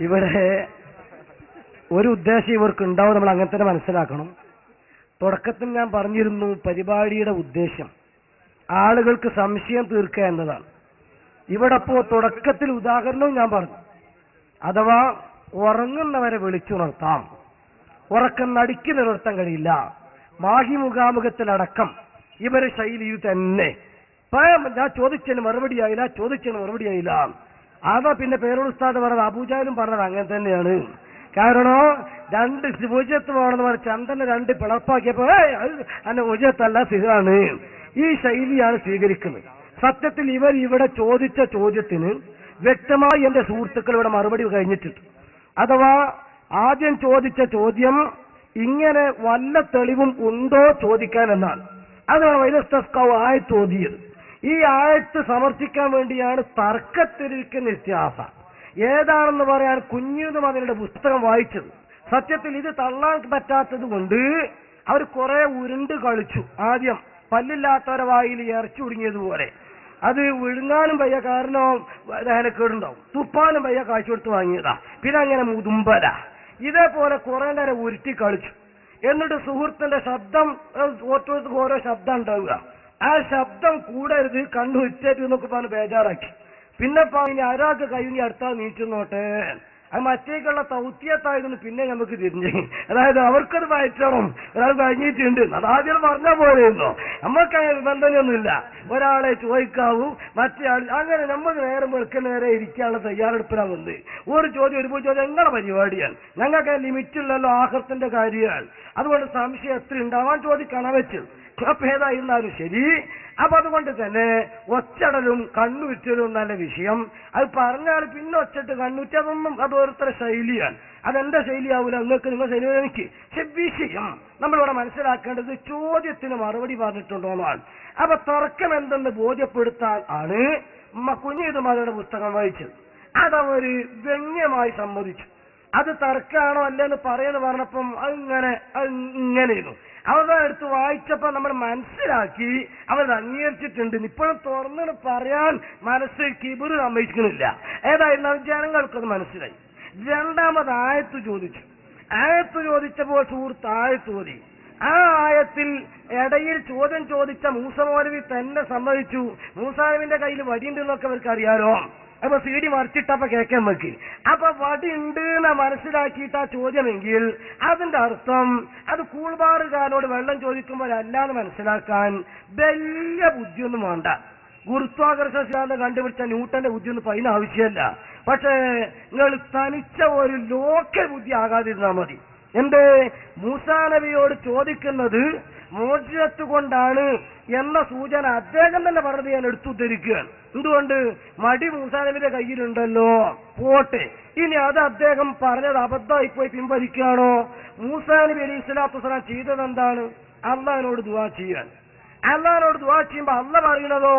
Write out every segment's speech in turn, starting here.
ഇവിടെ ഒരു ഉദ്ദേശം ഇവർക്ക് ഉണ്ടാവും, നമ്മൾ അങ്ങനെ തന്നെ മനസ്സിലാക്കണം. തുടക്കത്തിൽ ഞാൻ പറഞ്ഞിരുന്നു, പരിപാടിയുടെ ഉദ്ദേശം ആളുകൾക്ക് സംശയം തീർക്കുക എന്നതാണ്. ഇവിടെ ഇപ്പോ തുടക്കത്തിൽ ഉദാഹരണവും ഞാൻ പറഞ്ഞു. അഥവാ ഉറങ്ങുന്നവരെ വിളിച്ചുണർത്താം, ഉറക്കം നടുക്കി നിലനിർത്താൻ കഴിയില്ല. മാഹി മുഖാമുഖത്തിലടക്കം ഇവരെ ശൈലിയിൽ തന്നെ ഞാൻ ചോദിച്ചതിന് മറുപടിയായില്ല. അതാ പിന്നെ പേരോട് ഉസ്താദ് പറഞ്ഞത്, അബൂജാലും പറഞ്ഞത് അങ്ങനെ തന്നെയാണ്. കാരണം രണ്ട് ഉജത്ത് വേണമെന്ന് പറഞ്ഞ ചന്ദനെ രണ്ട് പിളർപ്പാക്കിയപ്പോ അന്നെ ഉജത്തല്ല സിഹാണ്. ഈ ശൈലിയാണ് സ്വീകരിക്കുന്നത്. സത്യത്തിൽ ഇവർ ഇവിടെ ചോദിച്ച ചോദ്യത്തിന് വ്യക്തമായി എന്റെ സുഹൃത്തുക്കൾ ഇവിടെ മറുപടി കഴിഞ്ഞിട്ടുണ്ട്. അഥവാ ആദ്യം ചോദിച്ച ചോദ്യം ഇങ്ങനെ വല്ല തെളിവും ഉണ്ടോ ചോദിക്കാൻ എന്നാണ്. അതാണ് വൈലസ്തസ്കാവ് ആയത്ത് ഓതിയത്. ഈ ആയത്ത് സമർത്ഥിക്കാൻ വേണ്ടിയാണ് തർക്കത്തിരിക്കുന്ന വ്യത്യാസം ഏതാണെന്ന് പറയാൻ കുഞ്ഞിനും അതിന്റെ പുസ്തകം വായിച്ചത്. സത്യത്തിൽ ഇത് തള്ളാൻ പറ്റാത്തത് കൊണ്ട് അവർ കുറെ ഉരുണ്ട് കളിച്ചു. ആദ്യം പല്ലില്ലാത്തവരെ വായിൽ ഇറച്ചി ഉടുങ്ങിയതുപോലെ അത് വിഴുങ്ങാനും വയ്യ, കാരണം ദഹനക്കേടുണ്ടാവും. തുപ്പാനും വയ്യ, കാഴ്ച കൊടുത്ത് വാങ്ങിയതാ. പിന്നെ അങ്ങനെ മുതുമ്പല ഇതേപോലെ കുറെ നേരം ഉരുട്ടി കളിച്ചു. എന്നിട്ട് സുഹൃത്തിന്റെ ശബ്ദം, ഓരോരുത്തർക്കും ഓരോ ശബ്ദം ഉണ്ടാവുക, ആ ശബ്ദം കൂടരുത്, കണ്ണു ഉച്ചേറ്റ് എന്നൊക്കെ പറഞ്ഞ് ബേജാറാക്കി. പിന്നെ ഇനി ഒരാൾക്ക് കഴിഞ്ഞ് അടുത്താൾ നീച്ചുന്നോട്ടെ, അത് മറ്റേക്കുള്ള തൗത്യത്തായിരുന്നു. പിന്നെ നമുക്ക് തിരിഞ്ഞ്, അതായത് അവർക്കത് പയറ്റണം, ഒരാൾ കഴിഞ്ഞിട്ടുണ്ട്, അതാദ്യം പറഞ്ഞാൽ പോലെയിരുന്നോ. നമ്മൾക്ക് ബന്ധനൊന്നുമില്ല, ഒരാളെ ചോദിക്കാവൂ മറ്റേ ആൾ, അങ്ങനെ നമ്മൾ നേരം വെളുക്കുന്ന നേരെ ഇരിക്കാനുള്ള തയ്യാറെടുപ്പിലാണ് വന്ന്. ഒരു ചോദ്യം എങ്ങനെ പരിപാടിയാണ്, ഞങ്ങൾക്ക് ലിമിറ്റുള്ളല്ലോ ആഹൃത്തിന്റെ കാര്യമാണ്. അതുകൊണ്ട് സംശയം എത്ര ഉണ്ടാവാൻ ചോദിക്കണം വെച്ചത്. അപ്പൊ ഏതായിരുന്നാലും ശരി. അപ്പൊ അതുകൊണ്ട് തന്നെ ഒച്ചടലും കണ്ണുറ്റലും നല്ല വിഷയം. അത് പറഞ്ഞാൽ പിന്നെ ഒച്ചിട്ട് കണ്ണുറ്റതൊന്നും അത് ഓരോരുത്തരുടെ ശൈലിയാണ്. അതെന്റെ ശൈലിയാവൂല, നിങ്ങൾക്ക് നിങ്ങൾ ശൈലി എനിക്ക്. പക്ഷെ വിഷയം നമ്മളിവിടെ മനസ്സിലാക്കേണ്ടത് ചോദ്യത്തിന് മറുപടി പറഞ്ഞിട്ടുണ്ടോന്നാണ്. അപ്പൊ തർക്കം എന്തെന്ന് ബോധ്യപ്പെടുത്താൻ ആണ് കുഞ്ഞിതുമാരുടെ പുസ്തകം വായിച്ചത്. അതവര് വ്യംഗ്യമായി സമ്മതിച്ചു. അത് തർക്കമാണോ അല്ലെന്ന് പറയുന്നു പറഞ്ഞപ്പം ഇങ്ങനെയിരുന്നു. അവരുടെ അടുത്ത് വായിച്ചപ്പോ നമ്മൾ മനസ്സിലാക്കി അവർ അംഗീകരിച്ചിട്ടുണ്ട്. ഇപ്പോഴും തുറന്നു പറയാൻ മനസ്സ് കിബിറ് സമ്മതിക്കുന്നില്ല. ഏതായിരുന്നാലും ജനങ്ങൾക്കത് മനസ്സിലായി. രണ്ടാമത് ആയത്ത് ചോദിച്ചു. ആയത്ത് ചോദിച്ചപ്പോൾ സുഹൃത്ത് ആയത്ത് ഓതി. ആ ആയത്തിൽ ഇടയിൽ ചോദ്യം ചോദിച്ച മൂസ മൗലവി തന്നെ സമ്മതിച്ചു മൂസാനബിന്റെ കയ്യിൽ വടിയുണ്ടെന്നൊക്കെ അവർക്ക് അറിയാലോ. അപ്പൊ CD മറിച്ചിട്ടപ്പോ കേൾക്കാൻ വെക്കി. അപ്പൊ വടി ഉണ്ട് എന്ന് മനസ്സിലാക്കിയിട്ട് ആ ചോദ്യമെങ്കിൽ അതിന്റെ അർത്ഥം അത് കൂൾബാറുകാരോട് വെള്ളം ചോദിക്കുമ്പോൾ അല്ലാന്ന് മനസ്സിലാക്കാൻ വലിയ ബുദ്ധിയൊന്നും വേണ്ട. ഗുരുത്വാകർഷണ സിദ്ധാന്തം കണ്ടുപിടിച്ച ന്യൂട്ടന്റെ ബുദ്ധിയൊന്നും അതിന് ആവശ്യമല്ല. പക്ഷേ നിങ്ങൾ തനിച്ച ഒരു ലോക്കൽ ബുദ്ധി ആകാതിരുന്നാൽ മതി. എന്റെ മൂസാ നബിയോട് ചോദിക്കുന്നത് മോചിതത്ത് കൊണ്ടാണ് എന്ന സൂചന അദ്ദേഹം തന്നെ പറഞ്ഞത് ഞാൻ എടുത്തുദ്ധരിക്കുകയാണ്. എന്തുകൊണ്ട്? മടി മൂസാ നബിയുടെ കയ്യിലുണ്ടല്ലോ, പോട്ടെ. ഇനി അത് അദ്ദേഹം പറഞ്ഞത് അബദ്ധമായി പോയി പിൻവലിക്കുകയാണോ? മൂസാ നബി അലൈഹി സ്വലാത്തു വസ്സലാം ചെയ്തത് എന്താണ്? അള്ളാഹിനോട് ദുആ ചെയ്യാൻ. അള്ളാഹിനോട് ദുആ ചെയ്യുമ്പോ അള്ളാഹ് പറയുന്നതോ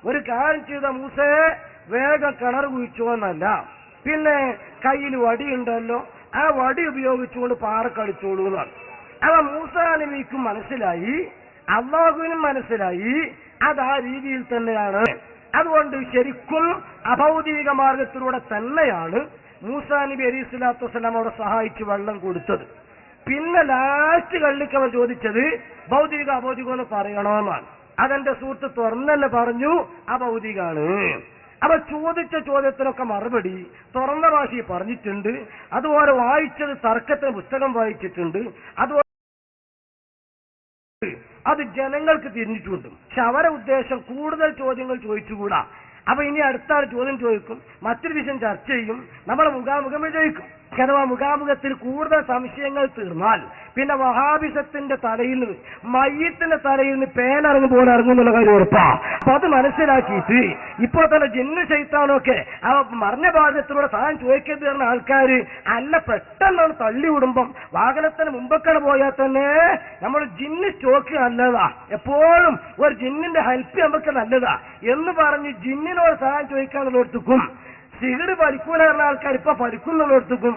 ഒരു കാര്യം ചെയ്ത മൂസയെ വേഗം കിണർ കുഴിച്ചോ എന്നല്ല, പിന്നെ കയ്യിൽ വടിയുണ്ടല്ലോ, ആ വടി ഉപയോഗിച്ചുകൊണ്ട് പാറ കളിച്ചോളൂ എന്നാണ്. അവ മൂസാ നബിക്കും മനസ്സിലായി, അള്ളാഹുവിനും മനസ്സിലായി, അത് ആ രീതിയിൽ തന്നെയാണ്. അതുകൊണ്ട് ശരിക്കും അഭൗതിക മാർഗത്തിലൂടെ തന്നെയാണ് മൂസാ നബി അലൈഹി സ്വലാത്തു വസ്സലാം അവിടെ സഹായിച്ച് വെള്ളം കൊടുത്തത്. പിന്നെ ലാസ്റ്റ് കള്ളിക്ക് അവർ ചോദിച്ചത് ഭൗതിക അഭൗതികം എന്ന് പറയണമെന്നാണ്. അതെന്റെ സുഹൃത്ത് തുറന്നല്ലേ പറഞ്ഞു അഭൗതികാണ്. അപ്പൊ ചോദിച്ച ചോദ്യത്തിനൊക്കെ മറുപടി തുറന്ന ഭാഷയിൽ പറഞ്ഞിട്ടുണ്ട്. അതുപോലെ വായിച്ചത് തർക്കത്തിന് പുസ്തകം വായിച്ചിട്ടുണ്ട്. അതുപോലെ അത് ജനങ്ങൾക്ക് തിരിഞ്ഞിട്ടുണ്ട്. പക്ഷെ അവരെ ഉദ്ദേശം കൂടുതൽ ചോദ്യങ്ങൾ ചോദിച്ചുകൂടാ. അപ്പൊ ഇനി അടുത്ത ആൾ ചോദ്യം ചോദിക്കും, മറ്റൊരു വിഷയം ചർച്ച ചെയ്യും, നമ്മളെ മുഖാമുഖം വിജയിക്കും. അഥവാ മുഖാമുഖത്തിൽ കൂടുതൽ സംശയങ്ങൾ തീർന്നാൽ പിന്നെ വഹാബിസത്തിന്റെ തലയിൽ നിന്ന്, മയ്യത്തിന്റെ തലയിൽ നിന്ന് പേനിറങ്ങും പോലെ ഇറങ്ങും എന്നുള്ള കാര്യം ഉറപ്പാ. അപ്പൊ അത് മനസ്സിലാക്കിയിട്ട് ഇപ്പോൾ തന്നെ ജിന്ന് ശൈത്താനൊക്കെ ആ മറിഞ്ഞ ഭാഗത്തിലൂടെ താൻ ചോദിക്കരുത് പറഞ്ഞ ആൾക്കാര് അല്ല പെട്ടെന്നാണ് തള്ളി വിടുമ്പം വാഹനത്തിന് മുമ്പൊക്കെ പോയാൽ തന്നെ നമ്മൾ ജിന്ന് സ്റ്റോക്ക് നല്ലതാ, എപ്പോഴും ഒരു ജിന്നിന്റെ ഹെൽപ്പ് നമുക്ക് നല്ലതാ എന്ന് പറഞ്ഞ് ജിന്നിനോട് സഹായം ചോദിക്കാന്നുള്ളവർക്കും സിഗിട് പഠിക്കൂല പറഞ്ഞ ആൾക്കാർ ഇപ്പൊ പഠിക്കുന്നുള്ളവർക്കും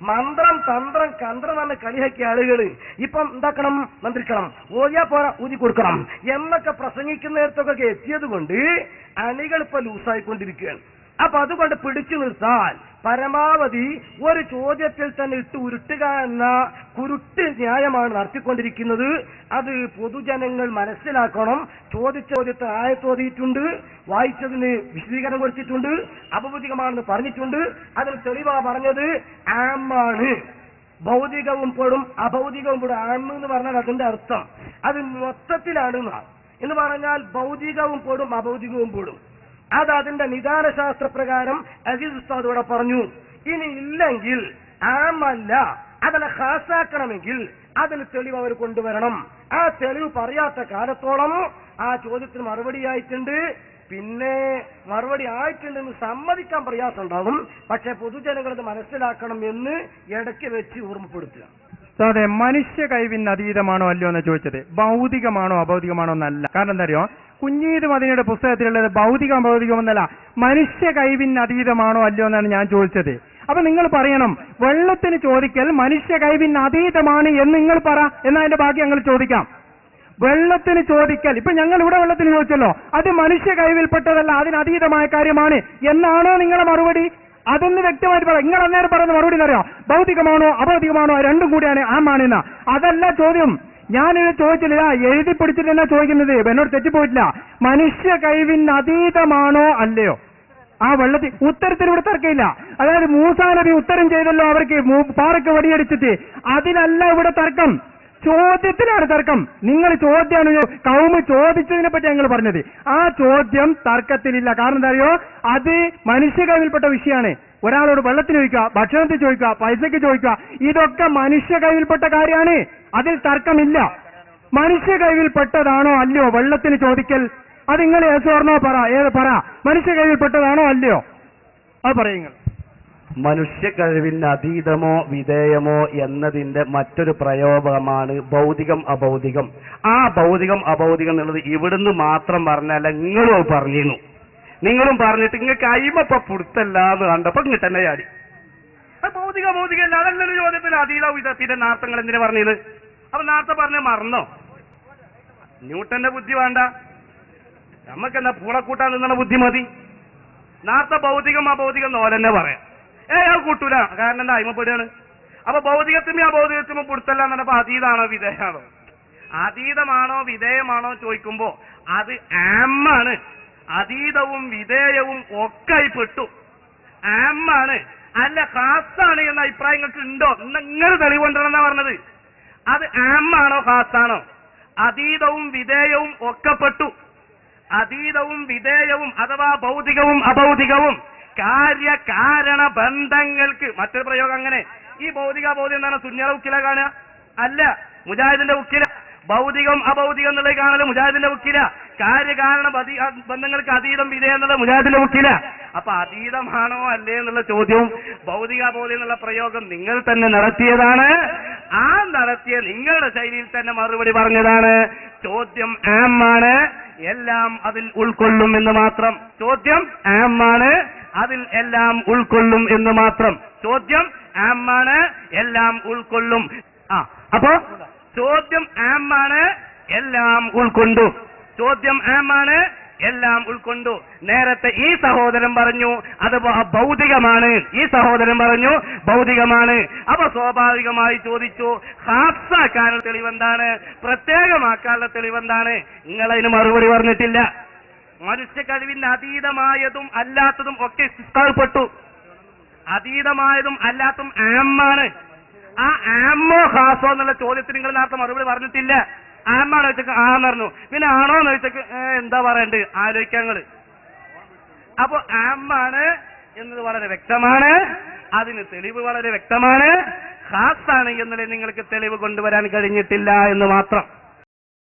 മന്ത്രം തന്ത്രം കന്ത്രം എന്ന് കളിയാക്കിയ ആളുകൾ ഇപ്പം എന്താക്കണം, മന്ത്രിക്കണം, ഓതിയാ പോരാ ഊതി കൊടുക്കണം എന്നൊക്കെ പ്രസംഗിക്കുന്നിടത്തൊക്കെ എത്തിയത് കൊണ്ട് അണികൾ ഇപ്പൊ ലൂസായിക്കൊണ്ടിരിക്കുകയാണ്. അപ്പൊ അതുകൊണ്ട് പിടിച്ചു നിർത്താൻ പരമാവധി ഒരു ചോദ്യത്തിൽ തന്നെ ഇട്ട് ഉരുട്ടുക എന്ന കുരുട്ട് ന്യായമാണ് നടത്തിക്കൊണ്ടിരിക്കുന്നത്. അത് പൊതുജനങ്ങൾ മനസ്സിലാക്കണം. ചോദ്യത്തെ ആയത്തോതിയിട്ടുണ്ട്, വായിച്ചതിന് വിശദീകരണം കൊടുത്തിട്ടുണ്ട്, അപഭൗതികമാണെന്ന് പറഞ്ഞിട്ടുണ്ട്. അതിന് തെളിവാ പറഞ്ഞത് ആമാണ്. ഭൗതികവും പെടും അഭൗതികവും പെടും. ആം എന്ന് പറഞ്ഞാൽ അതിന്റെ അർത്ഥം അത് മൊത്തത്തിലാണ് എന്ന് പറഞ്ഞാൽ ഭൗതികവും പെടും അഭൗതികവും പെടും. അത് അതിന്റെ നിദാന ശാസ്ത്രപ്രകാരം അസീസ് ഉസ്താദ് ഇവിടെ പറഞ്ഞു. ഇനി ഇല്ലെങ്കിൽ ആമല്ല അതിനെ ഖാസാക്കണമെങ്കിൽ അതിന് തെളിവ് അവർ കൊണ്ടുവരണം. ആ തെളിവ് പറയാത്ത കാലത്തോളം ആ ചോദ്യത്തിന് മറുപടിയായിട്ടുണ്ട്. പിന്നെ മറുപടി ആയിട്ടുണ്ടെന്ന് സമ്മതിക്കാൻ പ്രയാസം ഉണ്ടാകും. പക്ഷെ പൊതുജനങ്ങളത് മനസ്സിലാക്കണം എന്ന് ഇടയ്ക്ക് വെച്ച് ഓർമ്മപ്പെടുത്തുക. അതെ, മനുഷ്യ കഴിവിന് അതീതമാണോ അല്ലയോ എന്ന് ചോദിച്ചത് ഭൗതികമാണോ അഭൗതികമാണോ എന്നല്ല. കാരണം എന്താ അറിയോ, കുഞ്ഞീത് മദീനയുടെ പുസ്തകത്തിലുള്ളത് ഭൗതികം അഭൗതികം എന്നല്ല, മനുഷ്യ കഴിവിന് അതീതമാണോ അല്ലയോ എന്നാണ് ഞാൻ ചോദിച്ചത്. അപ്പൊ നിങ്ങൾ പറയണം വെള്ളത്തിന് ചോദിക്കൽ മനുഷ്യ കഴിവിന് അതീതമാണ് എന്ന് നിങ്ങൾ പറ, എന്നതിന്റെ ബാക്കി ഞങ്ങൾ ചോദിക്കാം. വെള്ളത്തിന് ചോദിക്കൽ, ഇപ്പൊ ഞങ്ങൾ ഇവിടെ വെള്ളത്തിന് ചോദിച്ചല്ലോ, അത് മനുഷ്യ കഴിവിൽപ്പെട്ടതല്ല, അതിന് അതീതമായ കാര്യമാണ് എന്നാണോ നിങ്ങളുടെ മറുപടി? അതൊന്ന് വ്യക്തമായിട്ട് പറയാം. നിങ്ങൾ അന്നേരം പറയുന്ന മറുപടി അറിയാം, ഭൗതികമാണോ അഭൗതികമാണോ രണ്ടും കൂടിയാണ് ആമാണെന്ന. അതല്ല ചോദ്യം. ഞാനിത് ചോദിച്ചില്ല, എഴുതി പിടിച്ചിട്ട് എന്നാ ചോദിക്കുന്നത്, എന്നോട് തെറ്റിപ്പോയിട്ടില്ല. മനുഷ്യ കഴിവിന് അതീതമാണോ അല്ലയോ? ആ വെള്ളത്തിൽ ഉത്തരത്തിന് ഇവിടെ തർക്കമില്ല. അതായത് മൂസാ നബി ഉത്തരം ചെയ്തല്ലോ അവർക്ക് പാറയ്ക്ക് വടിയടിച്ചിട്ട്, അതിനല്ല ഇവിടെ തർക്കം, ചോദ്യത്തിലാണ് തർക്കം. നിങ്ങൾ ചോദ്യമാണ് കൗമ് ചോദിച്ചതിനെ പറ്റി ഞങ്ങൾ പറഞ്ഞത്. ആ ചോദ്യം തർക്കത്തിലില്ല. കാരണം എന്താ അറിയോ, അത് മനുഷ്യ കഴിവിൽപ്പെട്ട വിഷയമാണ്. ഒരാളോട് വെള്ളത്തിന് ചോദിക്കുക, ഭക്ഷണത്തിൽ ചോദിക്കുക, പൈസയ്ക്ക് ചോദിക്കുക, ഇതൊക്കെ മനുഷ്യ കഴിവിൽപ്പെട്ട കാര്യമാണ്. അതിൽ തർക്കമില്ല. മനുഷ്യ കഴിവിൽപ്പെട്ടതാണോ അല്ലയോ വെള്ളത്തിന് ചോദിക്കൽ? അത് നിങ്ങൾ ഏസോർണോ പറ, ഏത് പറ, മനുഷ്യ കഴിവിൽപ്പെട്ടതാണോ അല്ലയോ അത് പറയുങ്ങൾ. മനുഷ്യ കഴിവിന് അതീതമോ വിധേയമോ എന്നതിന്റെ മറ്റൊരു പ്രയോഗമാണ് ഭൗതികം അഭൗതികം. ആ ഭൗതികം അഭൗതികം എന്നുള്ളത് ഇവിടുന്ന് മാത്രം പറഞ്ഞല്ല, നിങ്ങളും പറഞ്ഞിരുന്നു. നിങ്ങളും പറഞ്ഞിട്ട് നിങ്ങൾക്ക് അയിമപ്പ പുടുത്തല്ല എന്ന് കണ്ടപ്പോ ഇങ്ങോട്ട് തന്നെ ചാടി. ഭൗതിക ഭൗതികല്ല, അതല്ലൊരു ചോദ്യത്തിൽ അതീത വിധത്തിന്റെ നാർത്തങ്ങൾ എന്തിനാ പറഞ്ഞത്? അപ്പൊ നേരത്തെ പറഞ്ഞ മറന്നോ? ന്യൂട്ടന്റെ ബുദ്ധി വേണ്ട, നമുക്കെന്താ പൂളക്കൂട്ടാൻ നിന്നുള്ള ബുദ്ധി മതി. നേരത്തെ ഭൗതികം അഭൗതികം നോലെന്നെ പറയാം. അത് കൂട്ടൂല, കാരണം എന്താ അയിമപ്പെടുകയാണ്. അപ്പൊ ഭൗതികത്തിനും അഭൗതികത്തിനും പുടുത്തല്ല എന്ന് പറഞ്ഞപ്പോ അതീതാണോ വിധേയമാണോ? അതീതമാണോ വിധേയമാണോ ചോദിക്കുമ്പോ അത് ആമാണ്. അതീതവും വിധേയവും ഒക്കെ പെട്ടു. ആമാണ് അല്ല ഖാസാണ് എന്ന അഭിപ്രായങ്ങൾക്ക് ഉണ്ടോ? നിങ്ങൾ തെളിവുണ്ടെന്നാ പറഞ്ഞത്. അത് ആമാണോ ഖാസാണോ? അതീതവും വിധേയവും ഒക്കെ പെട്ടു. അതീതവും വിധേയവും അഥവാ ഭൗതികവും അഭൗതികവും കാര്യകാരണ ബന്ധങ്ങൾക്ക്. മറ്റൊരു പ്രയോഗം അങ്ങനെ, ഈ ഭൗതിക അഭൗതികം എന്താണ് സുന്നിയുടെ ഉക്കില കാണുക? അല്ല, മുജാഹിദിന്റെ ഉക്കില. ഭൗതികം അഭൗതികം എന്നുള്ളത് കാണല് മുജാഹിദിന്റെ ഉക്കില. കാര്യകാരണ ബന്ധങ്ങൾക്ക് അതീതം വിധേയം എന്നുള്ളത് മുജാഹിദിന്റെ ഉക്കില. അപ്പൊ അതീതമാണോ അല്ലേ എന്നുള്ള ചോദ്യവും ഭൗതിക അഭൗതികം എന്നുള്ള പ്രയോഗം നിങ്ങൾ തന്നെ നടത്തിയതാണ്. ആ നടത്തിയ നിങ്ങളുടെ ശൈലിയിൽ തന്നെ മറുപടി പറഞ്ഞതാണ്. ചോദ്യം ആമാണ്, എല്ലാം അതിൽ ഉൾക്കൊള്ളും എന്ന് മാത്രം. ചോദ്യം ആമാണ്, അതിൽ എല്ലാം ഉൾക്കൊള്ളും എന്ന് മാത്രം. ചോദ്യം ആമാണ്, എല്ലാം ഉൾക്കൊള്ളും. അപ്പോ ചോദ്യം ആമാണ്, എല്ലാം ഉൾക്കൊണ്ടു. ചോദ്യം ആമാണ്, എല്ലാം ഉൾക്കൊണ്ടു. നേരത്തെ ഈ സഹോദരൻ പറഞ്ഞു അത് ഭൗതികമാണ്, ഈ സഹോദരൻ പറഞ്ഞു ഭൗതികമാണ്. അപ്പൊ സ്വാഭാവികമായി ചോദിച്ചു ഖാസാക്കാനുള്ള തെളിവെന്താണ്, പ്രത്യേകമാക്കാനുള്ള തെളിവെന്താണ്? നിങ്ങളതിന് മറുപടി പറഞ്ഞിട്ടില്ല. മനുഷ്യ കഴിവിന്റെ അതീതമായതും അല്ലാത്തതും ഒക്കെ ഇസ്തിഖ്റാൾപ്പെട്ടു. അതീതമായതും അല്ലാത്തതും ആമാണ്. ആ ആമോ ഖാസോ എന്നുള്ള ചോദ്യത്തിന് നിങ്ങൾ നേരത്തെ മറുപടി പറഞ്ഞിട്ടില്ല. ആമാണോ ചോദിച്ചക്ക് ആന്ന് പറഞ്ഞു, പിന്നെ ആണോ എന്ന് ചോദിച്ചക്ക് എന്താ പറയണ്ട് ആലോചിക്കാൻ നിങ്ങള്. അപ്പൊ ആമാണ് എന്നത് വളരെ വ്യക്തമാണ്, അതിന് തെളിവ് വളരെ വ്യക്തമാണ്. ഖാസാണ് എന്നതിൽ നിങ്ങൾക്ക് തെളിവ് കൊണ്ടുവരാൻ കഴിഞ്ഞിട്ടില്ല എന്ന് മാത്രം.